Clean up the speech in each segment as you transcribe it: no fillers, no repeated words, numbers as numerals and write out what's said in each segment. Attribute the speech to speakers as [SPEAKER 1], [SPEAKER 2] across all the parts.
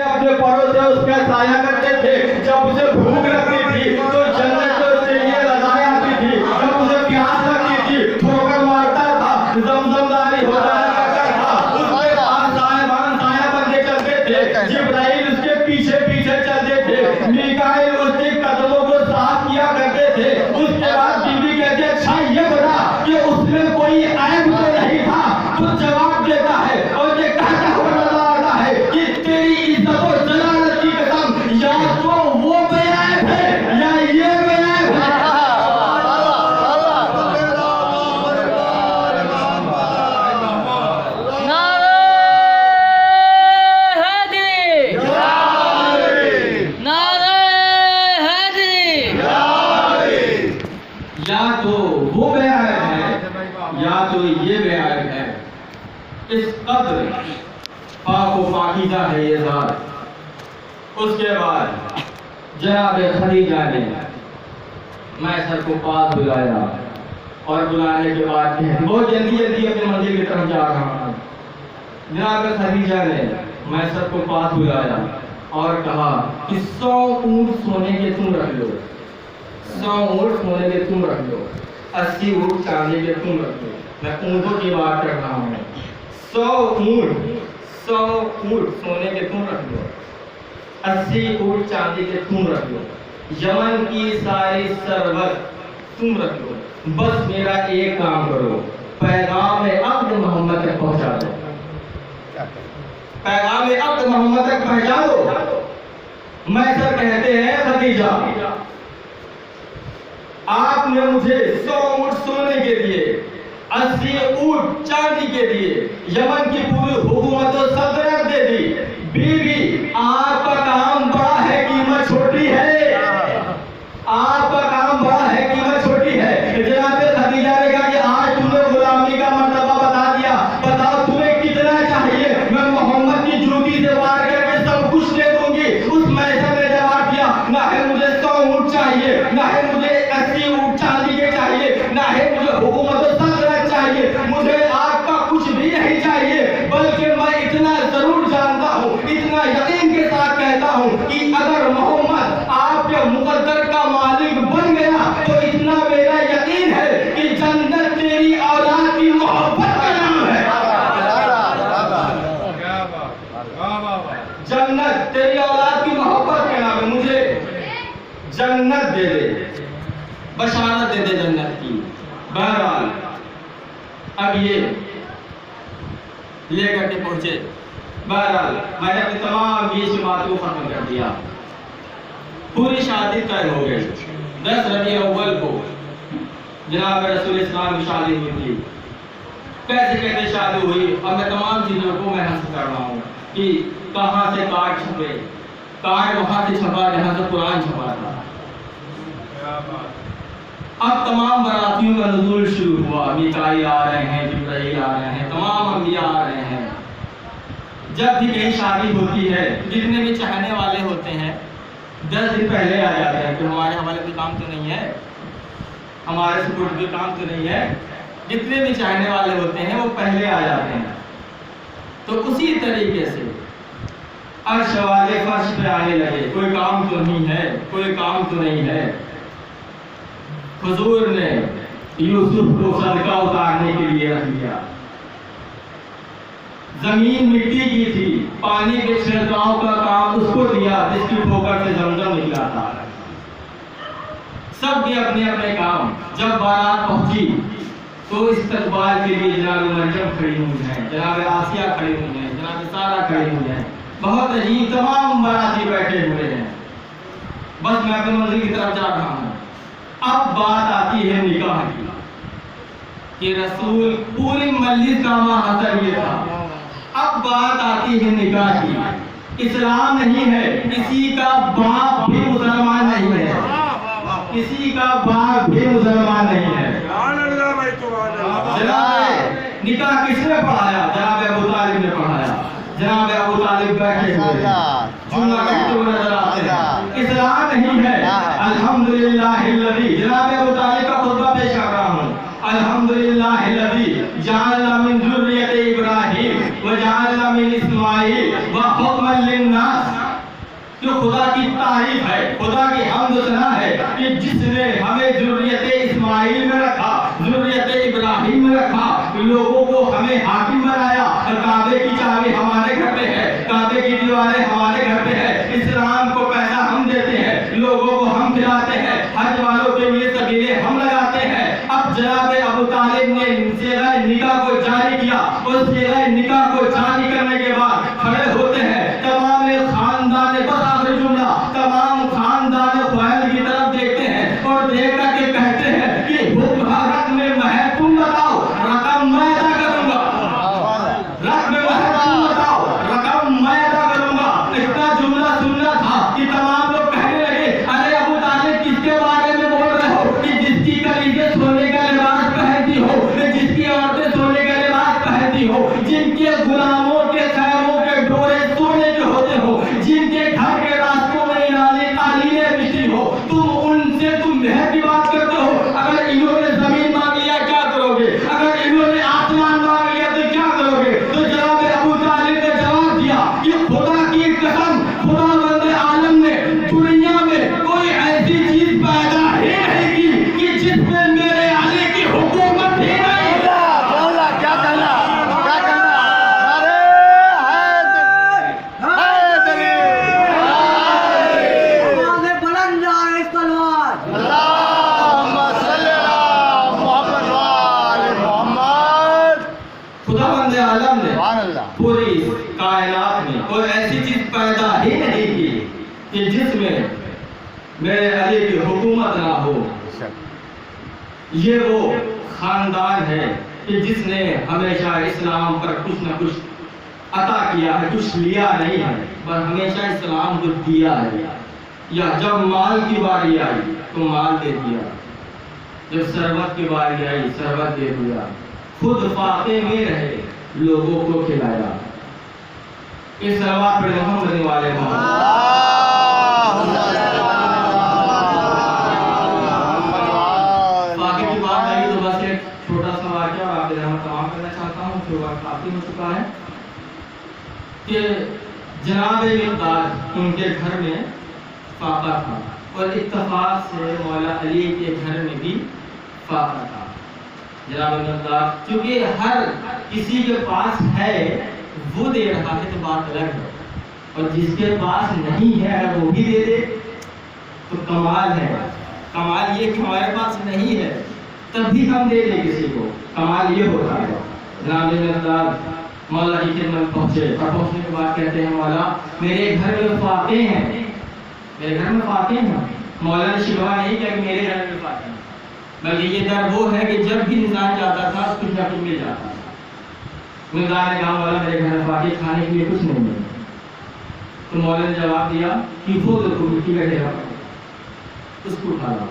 [SPEAKER 1] अपने परों से उसका साया करते थे। जब उसे भूख लगती थी तो जन्नत से उसके लिए रज़ाएं आती थी। जब उसे प्यास लगती थी ठोकर मारता था, ज़मज़म जारी होता था, उसके पास साहिबान साया बनके चलते थे। जिब्राइल उसके पीछे पीछे चलते थे। मीकाईल उसके कदमों को साफ किया करते थे। उसके बाद बीवी कहती है, अच्छा ये बता कि उसमें कोई ऐब तो नहीं था? तो जवाब देता है और ये कहता हुआ नजर आता है कि तेरी इज्जत और जलालत की कसम, या तो वो बेऐब है या ये बेऐब है। या तो वो बेऐब है या तो ये बेऐब है। इस कद्र पाक व पाकीज़ा है ये ज़ात। उसके बाद जनाब खदीजा ने मैसर को पास बुलाया और बुलाने के बाद बहुत जल्दी जल्दी अपनी मंजिल की तरफ जा रहा हूँ। जनाब खदीजा ने मैसर को पास बुलाया और कहा कि 100 ऊँट सोने के तुम रख लो, 100 ऊँट सोने के तुम रख लो, 80 ऊँट चांदी के तुम रख लो। मैं ऊँटों की बात कर रहा हूँ। 100 ऊँट सोने के तुम रख लो, 80 ऊँट चांदी के तुम रख लो, यमन की सारी सरवत तुम रख लो। बस मेरा एक काम करो, पैगाम अब्द मोहम्मद तक पहुंचा दो, पैगाम अब्द मोहम्मद तक पहुंचा दो। मैसर कहते हैं, खदीजा आपने मुझे 100 ऊँट सोने के दिए, 80 ऊँट चांदी के दिए, यमन की पूरी हुकूमत और सल्तनत दे दी। बीवी आपका काम बड़ा है, कीमत छोटी है, आपका काम बड़ा है, कीमत छोटी है। जनाब खदीजा ने कहा कि आज तुमने गुलामी का मर्तबा बता दिया, बताओ तुम्हें कितना चाहिए? मैं मोहम्मद की जूती से वार करके सब कुछ दे दूंगी। उस मैसर ने जवाब दिया, ना है मुझे 100 ऊँट चाहिए, ना है मुझे 80 ऊँट चांदी के चाहिए, ना है मुझे हुकूमत और सल्तनत चाहिए, मुझे आपका कुछ भी नहीं चाहिए। बल्कि मैं इतना जरूर जानता हूँ, इतना यकीन के साथ कहता हूँ कि अगर मोहम्मद आपके मुकद्दर का मालिक बन गया तो इतना मेरा यकीन है कि जन्नत तेरी औलाद की मोहब्बत का नाम है। जन्नत तेरी औलाद की मोहब्बत का नाम है। मुझे जन्नत दे दे, बशारत दे दे जन्नत की। बहरहाल अब ये लेकर के पहुंचे। बहरहाल मैंने अपनी तमाम 20 बातों को खत्म कर दिया। पूरी शादी तय हो गई। 10 रबीउल अव्वल को जनाब रसूल इस्लाम की शादी हुई थी। कैसे कैसे शादी हुई, अब मैं तमाम चीज़ों को मैं हासिल कर रहा हूँ कि कहाँ से कार्ड छपे। कार्ड वहाँ से छपा जहाँ से कुरान छपा था। अब तमाम बरातियों का नुज़ूल शुरू हुआ। मीकाईल आ रहे हैं, जिब्राइल आ रहे हैं, तमाम अंबिया आ रहे हैं। जब भी कहीं शादी होती है, जितने भी चाहने वाले होते हैं 10 दिन पहले आ जाते हैं कि हमारे हवाले कोई काम तो नहीं है, हमारे सपोर्ट कोई काम तो नहीं है। जितने भी चाहने वाले होते हैं वो पहले आ जाते हैं। तो उसी तरीके से अर्श वाले फर्श पे आने लगे, कोई काम तो नहीं है, कोई काम तो नहीं है। हुजूर ने यूसुफ को सदका उतारने के लिए रख दिया। जमीन मिट्टी की थी, पानी के छिड़काव का काम उसको दिया जिसकी ठोकर से ज़मज़म निकला था। सब भी अपने अपने काम। जब बारात पहुंची तो इस्तकबाल के लिए जनाब मरियम खड़ी हुई हैं, जनाब आसिया खड़ी हुई हैं, जनाब सारा खड़ी हुई हैं। बहुत अजीब तमाम बाराती बैठे हुए हैं। बस मैं अपनी मंजिल की तरफ जा रहा हूँ। अब बात आती है निकाह की कि रसूल पूरी मजलिस का महासर ये था। अब बात आती है निकाह की। इस्लाम नहीं है, किसी का बाप भी मुसलमान नहीं है, किसी का बाप भी मुसलमान नहीं है। जनाब निकाह किसने पढ़ाया? जनाब अबू तालिब ने पढ़ाया। जनाब अबू तालिब बैठे हुए जुम्मा करते हुए नजर आते हैं। इस्लाम नहीं है। अल्हम्दुलिल्लाहिल्लज़ी, जनाब अबू तालिब का खुतबा पेश कर रहा हूँ। अल्हम्दुलिल्लाहिल्लज़ी जअलना मिन ज़ुर्रिय्यति इब्राहीम व जअलना मिन इस्माईल व हुक्मन लिन्नास, जो खुदा की तारीफ है, खुदा की हम्द सना है कि जिसने हमें ज़ुर्रियत इस्माइल में रखा, ज़ुर्रियत इब्राहिम में रखा, लोगों को हमें हाकिम बनाया। काबे की चाबी हमारे घर पे है, काबे की दीवारें हमारे घर पे है, इस्लाम को पैसा हम देते हैं, लोगों को हम खिलाते हैं, हज वालों के लिए सबीले हम लगाते हैं। अब जनाब अबू तालिब ने सेगा निकाह को जारी किया और सेगा निकाह को जारी करने के बाद खड़े होते हैं तमाम खानदान, बस आखिरी जुमला, तमाम खानदान ख्वाहिश की तरफ देखते हैं और देख करके कहते हैं कि भारत में महल तुम बताओ, रकम मैं अदा करूंगा, रकम में महल तुम बताओ, रकम मैं अदा करूंगा। इतना जुमला सुनना था कि तमाम लोग कहने लगे, अरे अबू तालिब किसके बारे में बोल रहे हो कि जिसकी कलीजे सोने का लिबास पहनती हो, जिसकी औरतें सोने का लिबास पहनती हो, जिनके गुलामों के खैमों के डोरे सोने के होते हो, जिनके घर के रास्तों में नाले कालीनें बिछी हो, तुम उनसे तुम महल की बात करते हो। अगर इन्होंने जमीन मांग लिया क्या करोगे? अगर इन्होंने आसमान मांग लिया तो क्या करोगे? तो जनाब अबू तालिब ने जवाब दिया कि खुदा की कसम, खुदावंद आलम ने दुनिया में कोई ऐसी चीज पैदा ही नहीं की कि जिसमें मेरे अली की हुकूमत ही नहीं।
[SPEAKER 2] क्या कहना
[SPEAKER 1] खुदावंद आलम ने पूरी कायनात में कोई ऐसी चीज पैदा ही नहीं की कि जिसमें मेरे अली की हुकूमत ना हो। ये वो खानदान है कि जिसने हमेशा इस्लाम पर कुछ न कुछ अता किया है, कुछ लिया नहीं है, पर हमेशा इस्लाम को दिया है। या जब माल की बारी आई तो माल दे दिया, जब शरबत की बारी आई शरबत दे दिया, खुद फाके में रहे, लोगों को खिलाया। इस सलवात पर मोहम्मद वाले फाके की बात आई तो बस एक छोटा सा वाक़या और आपके ज़हन तमाम करना चाहता हूँ, जो वक्त काफी हो चुका है कि जनाब मिक़दाद उनके घर में फाका था और इत्तफाक से मौला अली के घर में भी फाका था। जनाब मिक़दाद क्योंकि हर किसी के पास है वो दे रहा है तो बात अलग है, और जिसके पास नहीं है अगर वो भी दे दे तो कमाल है। कमाल ये कि हमारे पास नहीं है तब भी हम दे दें किसी को, कमाल ये होता है। जनाब मिक़दाद मौला की खिदमत पहुँचे और पहुँचने के बाद कहते हैं, मौला मेरे घर में फाके हैं, मेरे घर में फाके हैं। मौला ने शिकवा नहीं किया कि मेरे घर में फाके हैं, बल्कि ये डर वो है कि जब भी इंसान जाता था कुछ ना कुछ मिल जाता था। मिक़दाद ने कहा, मौला मेरे घर में फाके खाने के लिए कुछ नहीं है। तो मौला ने जवाब दिया कि वो तो मिट्टी का ढेरा उसको उठा लो।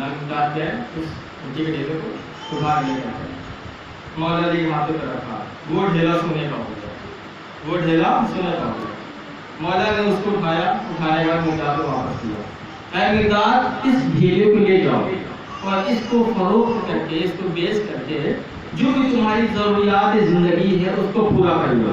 [SPEAKER 1] मिक़दाद क्या है उस मिट्टी के ढेरे को उठा लिया। मौला ने हाथों पर रखा, वो ढेला सोने का हो गया, वो ढेला सोने का हो गया। मौला ने उसको उठाया, उठाने के बाद मिक़दाद को वापस किया। ऐ मिक़दाद इस ढेले को ले जाओ और इसको फरोख्त करके, इसको बेच करके जो भी तुम्हारी ज़रूरियात ज़िंदगी है उसको पूरा कर लो।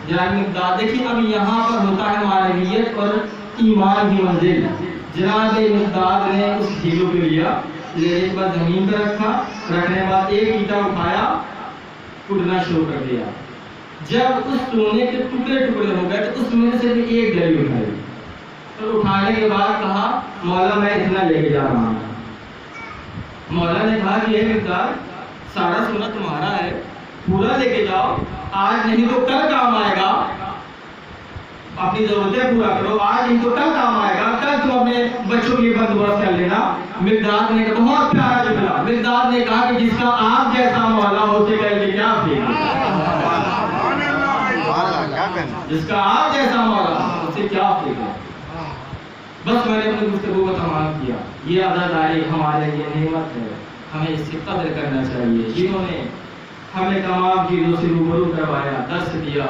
[SPEAKER 1] जनाब मिक़दाद देखिए अब यहाँ पर होता है मानवियत और ईमान की मंजिल। जनाब मिक़दाद ने उस ढेले को लिया, लेने के बाद ज़मीन पर रखा, रखने के बाद एक ईंटा उठाया, कूटना शुरू कर दिया। जब उस सोने के टुकड़े टुकड़े हो गए तो उसमें से भी एक डली उठाई, तो उठाने के बाद कहा, मौला मैं इतना लेके जा रहा हूँ। मौला ने कहा कि ये मिक़दाद सारा सोना तुम्हारा है, पूरा लेके जाओ, आज नहीं तो कल काम आएगा, अपनी जरूरतें पूरा करो, आज नहीं तो कल काम आएगा, कल तुम अपने बच्चों के लिए बंदोबस्त कर लेना। मिक़दाद ने बहुत प्यारा जुमला, मिक़दाद ने कहा कि जिसका आप जैसा मौला हो उसे कह के क्या फिक्र, जिसका आप जैसा मौला उसे क्या फिक्र। बस मैंने अपनी गुफ्तगू को तमाम किया। ये अज़ादारी हमारे लिए नेमत है, हमें इसकी कदर करना चाहिए। जिन्होंने हमें तमाम चीज़ों से रूबरू करवाया, दर्स दिया,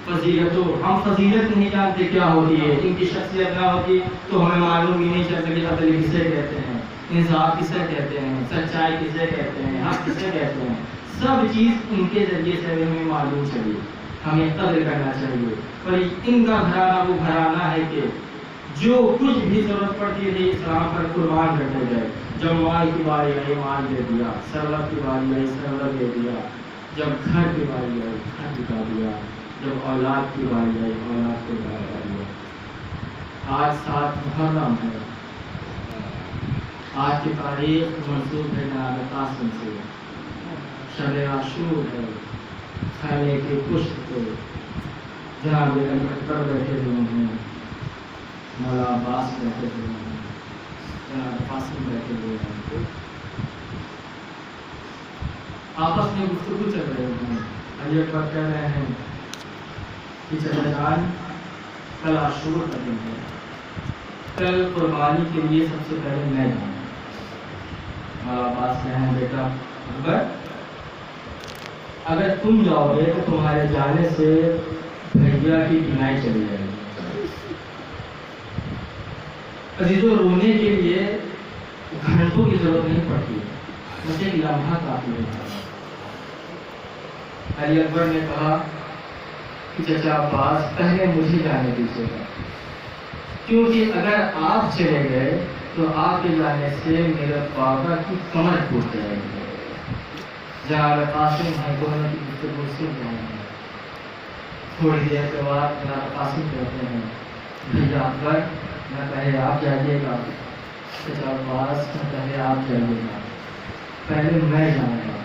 [SPEAKER 1] फजीलतों, हम फजीलत नहीं जानते क्या होती है, इनकी शख्सियत ना होती तो हमें मालूम ही नहीं चलता कि अदल किसे कहते हैं, इंसाफ किसे कहते हैं, सच्चाई किसे कहते हैं, हक किसे कहते हैं। सब चीज़ उनके ज़रिए से हमें मालूम चली। ہمیں قدر کرنا چاہیے. اور ان کا گھرانہ وہ گھرانہ ہے کہ جو کچھ بھی ضرورت پڑتی تھی اسلام پر قربان کرتے گئے. جب مال کی باری آئی مال دے دیا, ثروت کی باری آئی ثروت دے دیا, جب گھر کی باری آئی گھر دکھا دیا, جب اولاد کی باری آئی اولاد کو دکھا دیا. آج 7 محرم ہے. آج کی تاریخ منسوب ہے جناب قاسم سے. شب عاشور ہے. کھانے کے پشت پہ جناب اکبر بیٹھے ہوئے ہیں, مولا عباس بیٹھے ہوئے ہیں, جناب قاسم بیٹھے ہوئے ہیں. آپس میں گفتگو چل رہے ہیں. علی اکبر کہہ رہے ہیں کہ چچا جان کل عاشور کا دن ہے, کل قربانی کے لیے سب سے پہلے میں جاؤں. مولا عباس کہہ رہے ہیں بیٹا اکبر اگر تم جاؤ گے تو تمہارے جانے سے بھیا کی بینائی چلی جائے گی. عزیزوں رونے کے لیے گھنٹوں کی ضرورت نہیں پڑتی, مجھے ایک لمحہ کافی ہے. علی اکبر نے کہا کہ چچا عباس پہلے مجھے جانے دیجیے گا, کیونکہ اگر آپ چلے گئے تو آپ کے جانے سے میرے بابا کی کمر ٹوٹ جائے گی. جناب قاسم ہیں دونوں کی گفتگو سن رہے ہیں. تھوڑی دیر کے بعد جناب قاسم کہتے ہیں بھیا اکبر نہ پہلے آپ جائیے گا, چچا عباس نہ پہلے آپ جائیے گا, پہلے میں جاؤں گا,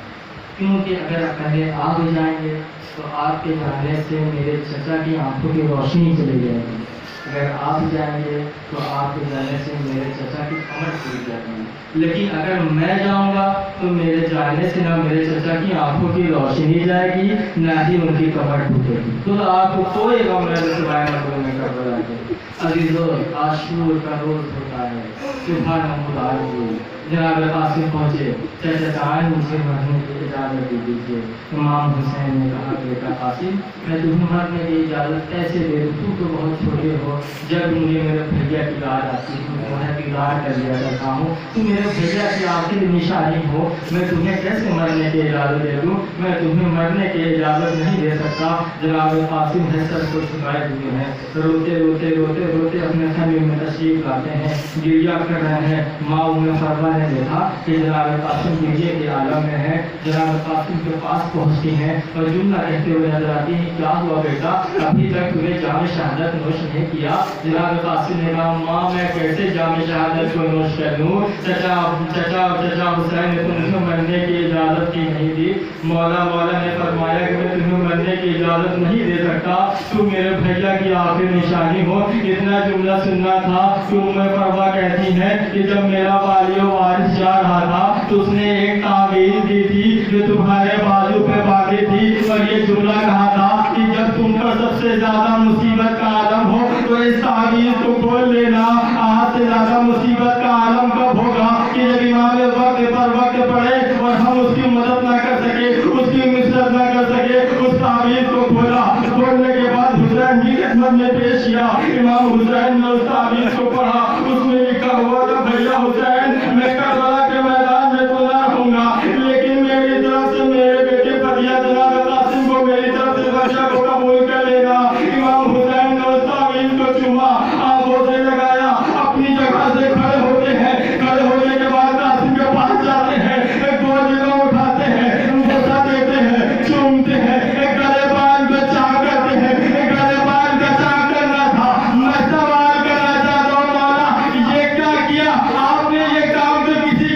[SPEAKER 1] کیونکہ اگر پہلے آپ جائیں گے تو آپ کے جانے سے میرے چچا کی آنکھوں کی روشنی چلی جائے گی. اگر آپ جائیں گے تو آپ کے جانے سے میرے چچا کی کمر ٹوٹ جائے گی. لیکن اگر میں جاؤں گا تو میرے جانے سے نہ میرے چچا کی آنکھوں کی روشنی جائے گی نہ ہی ان کی کمر ٹوٹے گی. تو آپ کو کوئی غم نہیں سوائے مقبول میں کربلا کے. عزیزو عاشور کا روز ہوتا ہے, صبح نمودار کو جناب قاسم پہنچے. چچا جان مجھے مرنے کی اجازت دے دیجیے. امام حسین نے کہا بیٹا قاسم میں تمہیں مرنے کی اجازت کیسے دے دوں, تم تو بہت چھوٹے ہو. جب مجھے میرے بھیا کی یاد آتی ہے تمہیں دیدار کر لیا کرتا ہوں, تم میرے بھیا کی آخری نشانی ہو, میں تمہیں کیسے مرنے کی اجازت دے دوں, میں تمہیں مرنے کی اجازت نہیں دے سکتا. جناب قاسم ہے سر کو چھپائے ہوئے ہیں, روتے روتے روتے روتے اپنے خیمے میں تشریف لاتے ہیں, گریا کر رہے ہیں. ماں فرما نے دیکھا کہ جناب قاسم گرجے کے عالم میں ہے. جناب قاسم کے پاس پہنچتی ہیں اور جملہ کہتے ہوئے نظر آتی ہیں کیا ہوا بیٹا ابھی تک تمہیں جام شہادت نوش نہیں کیا. جناب قاسم نے کہا ماں میں کیسے جام شہادت کو نوش کر لوں, چچا حسین نے تمہیں مرنے کی اجازت کی نہیں دی. مولا نے فرمایا کہ میں تمہیں مرنے کی اجازت نہیں دے سکتا, تم میرے بھیا کی آخری نشانی ہو. اتنا جملہ سننا تھا کہ فرما کہتی ہے کہ جب میرا والی و وارث جا رہا تھا تو اس نے ایک تعویذ دی تھی جو تمہارے بازو پہ باقی تھی, اور یہ جملہ کہا تھا کہ جب تم پر سب سے زیادہ مصیبت کا عالم ہو تو اس تعویذ کو کھول لینا. آج سے زیادہ مصیبت کا عالم کب ہوگا کہ جب امام وقت پر وقت پڑے اور ہم اس کی مدد نہ کر سکے, اس کی نصرت نہ کر سکے. اس تعویذ کو کھولا, کھولنے کے بعد حسین کی خدمت میں پیش کیا. امام حسین نے اس تعویذ کو پڑھا, اس میں لکھا ہوا تھا بھیا حسین میں کربلا کے میدان میں تو نہ رہوں گا, لیکن میری طرف سے میرے بیٹے فدیہ جناب قاسم کو میری طرف سے بچہ کو قبول کر لینا. امام حسین نے اس تعویذ کو چوما, آنکھوں سے لگایا, اپنی جگہ سے کھڑے ہوتے ہیں. کھڑے ہونے کے بعد قاسم کے پاس جاتے ہیں, ایک دو جگہ اٹھاتے ہیں, بوسہ دیتے ہیں, چومتے ہیں, ایک گلے بال پہ چاک کرتے ہیں. ایک گلے بال پہ چاک کرنا تھا. میں سوال کرنا چاہتا ہوں مولا یہ کیا کیا آپ نے, یہ کام تو کسی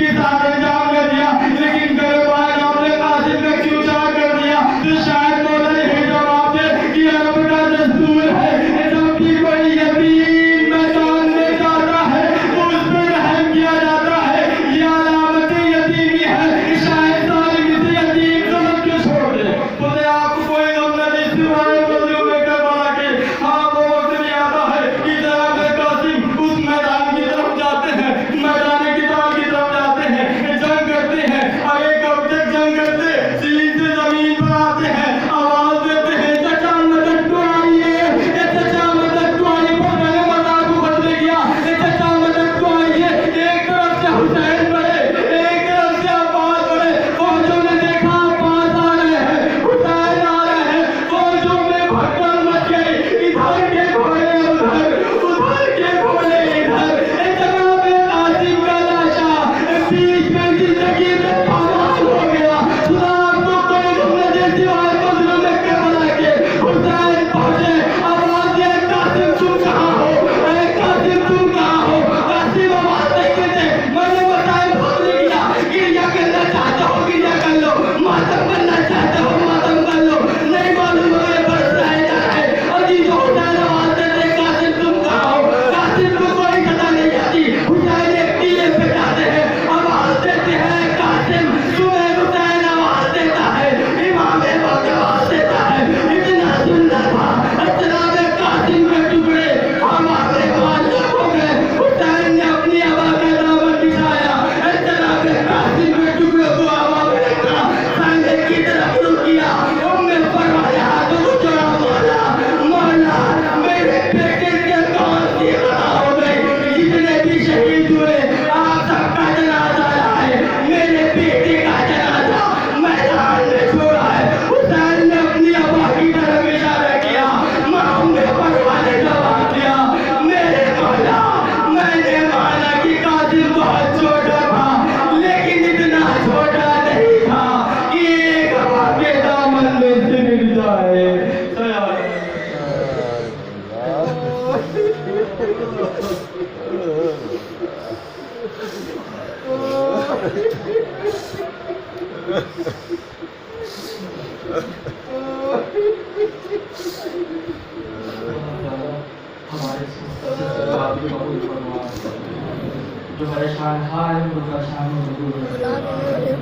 [SPEAKER 1] جو پریشان حال ان کو پریشانی دور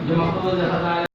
[SPEAKER 1] جو مقبول